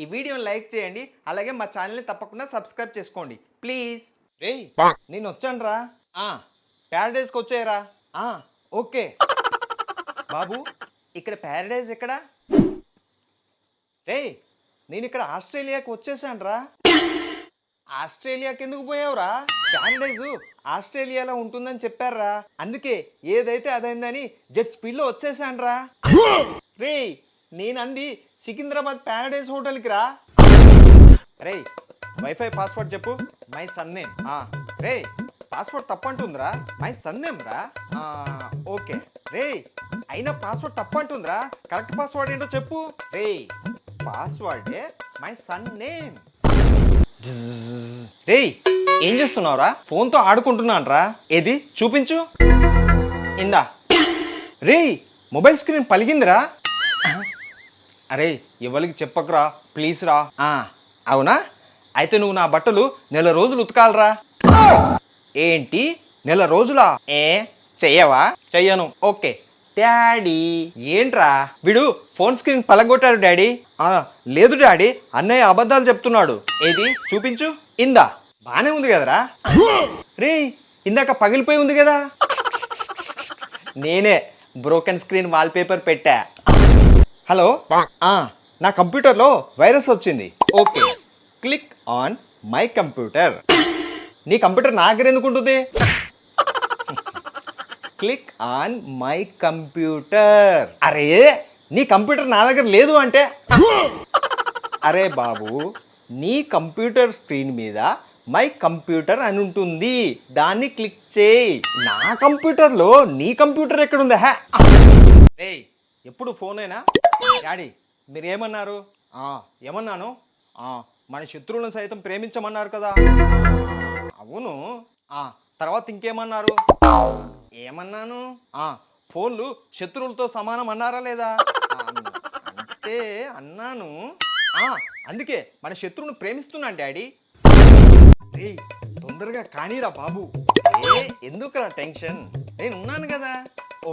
ఈ వీడియోని లైక్ చేయండి, అలాగే మా ఛానల్ని తప్పకుండా సబ్స్క్రైబ్ చేసుకోండి ప్లీజ్. రేయ్ నేను వచ్చానురా. ప్యారడైజ్కి వచ్చాయరా. ఓకే బాబు, ఇక్కడ ప్యారడైజ్ ఎక్కడ? రేయ్ నేను ఇక్కడ ఆస్ట్రేలియాకి వచ్చేసానురా. ఆస్ట్రేలియాకి ఎందుకు పోయావురా? ప్యారడైజు ఆస్ట్రేలియాలో ఉంటుందని చెప్పారా, అందుకే ఏదైతే అదైందని జెట్ స్పీడ్లో వచ్చేసానురా. రేయ్ నేను అంది సికింద్రాబాద్ ప్యారడైజ్ హోటల్కి రా. రేయ్ వైఫై పాస్వర్డ్ చెప్పు. My son name. రే పాస్వర్డ్ తప్పంటుందిరా. మై సన్ నేమ్ రా. ఓకే రే అయినా పాస్వర్డ్ తప్పంటుందిరా. కరెక్ట్ పాస్వర్డ్ ఏంటో చెప్పు. రే పాస్వర్డే మై సన్ నేమ్. రే ఏం చేస్తున్నావురా? ఫోన్తో ఆడుకుంటున్నానరా. ఏది చూపించు. ఇందా. రే మొబైల్ స్క్రీన్ పలిగిందిరా. అరే ఎవరికి చెప్పకురా ప్లీజ్ రా. అవునా, అయితే నువ్వు నా బట్టలు నెల రోజులు ఉతకాలరా. ఏంటి నెల రోజులా? చెయ్యవా? చెయ్యను. Okay daddy. ఏంట్రా వీడు ఫోన్ స్క్రీన్ పలగొట్టాడు డాడీ. లేదు డాడీ, అన్నయ్య అబద్ధాలు చెప్తున్నాడు. ఏది చూపించు. ఇందా బానే ఉంది కదరా. రే ఇందాక పగిలిపోయి ఉంది కదా. నేనే బ్రోకెన్ స్క్రీన్ వాల్ పేపర్ పెట్టా. హలో, నా కంప్యూటర్లో వైరస్ వచ్చింది. Okay click on my computer. నీ కంప్యూటర్ నా దగ్గర ఎందుకు ఉంటుంది? Click on my computer. అరే నీ కంప్యూటర్ నా దగ్గర లేదు అంటే? అరే బాబు, నీ కంప్యూటర్ స్క్రీన్ మీద మై కంప్యూటర్ అని ఉంటుంది, దాన్ని క్లిక్ చేయి. నా కంప్యూటర్లో నీ కంప్యూటర్ ఎక్కడుందా? ఏయ్ ఎప్పుడు ఫోనేనా? డాడీ మీరు ఏమన్నారు? ఏమన్నాను? మన శత్రువులను సైతం ప్రేమించమన్నారు కదా. అవును. తర్వాత ఇంకేమన్నారు? ఏమన్నాను? ఫోన్లు శత్రువులతో సమానం అన్నారా లేదా? అంతే అన్నాను. అందుకే మన శత్రువును ప్రేమిస్తున్నాను డాడీ. తొందరగా కానీరా బాబు. ఎందుకురా టెన్షన్, నేను ఉన్నాను కదా.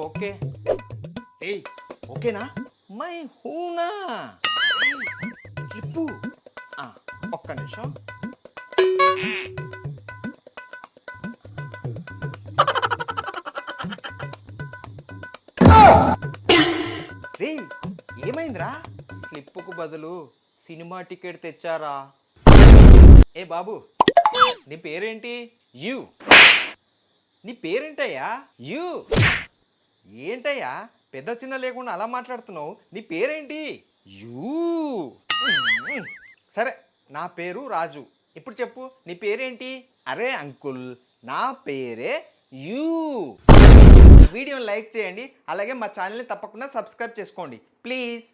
ఓకే ఓకేనా? మై హూనా స్లిప్పు. ఒక్క నిమిషం. రే ఏమైందిరా? స్లిప్పుకు బదులు సినిమా టికెట్ తెచ్చారా? ఏ బాబు నీ పేరేంటి? యు. నీ పేరేంటయ్యా? యు. ఏంటయ్యా పెద్ద చిన్న లేకుండా అలా మాట్లాడుతున్నావు? నీ పేరేంటి? యూ. సరే నా పేరు రాజు. ఇప్పుడు చెప్పు నీ పేరేంటి? అరే అంకుల్ నా పేరే యూ. వీడియోని లైక్ చేయండి, అలాగే మా ఛానల్ని తప్పకుండా సబ్స్క్రైబ్ చేసుకోండి ప్లీజ్.